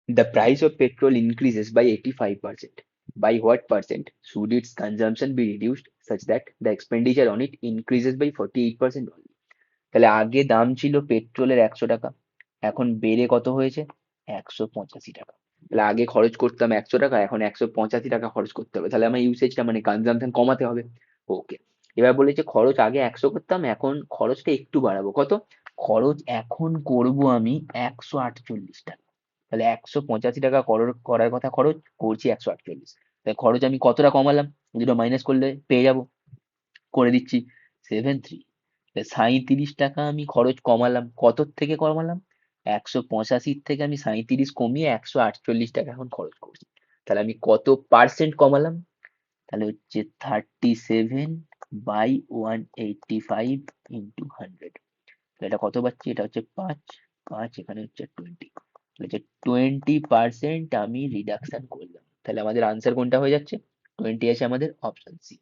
The price of petrol increases by 85%. By what percent should its consumption be reduced such that the expenditure on it increases by 48% only? তাহলে আগে দাম ছিল পেট্রোলের 100 টাকা, এখন বেড়ে কত হয়েছে? 185 টাকা। তাহলে আগে খরচ করতাম 100 টাকা, এখন 185 টাকা খরচ করতে হবে। তাহলে আমার ইউসেজটা মানে কনজাম্পশন কমাতে হবে। ওকে, এবার বলেছে খরচ আগে 100 করতাম, এখন খরচটা একটু বাড়াবো। কত খরচ এখন করব আমি? 148 টাকা। তাহলে 185 টাকা করার কথা খরচ, করছি 148। তাহলে খরচ আমি কতটা কমালাম? দুটো মাইনাস করলে পেয়ে যাব। করে দিচ্ছি, 73। 37 টাকা আমি খরচ কমালাম। কত থেকে কমালাম? 185 থেকে আমি 37 কমিয়ে 148 টাকা এখন খরচ করছি। তাহলে আমি কত পার্সেন্ট কমালাম? তাহলে হচ্ছে 37/185 ইন্টু 100। এটা কত পাচ্ছি? এটা হচ্ছে 5। 5 এখানে হচ্ছে 20। হচ্ছে 20% আমি রিডাকশন করলাম। তাহলে আমাদের আনসার কোনটা হয়ে যাচ্ছে? 20 আছে আমাদের অপশন সি।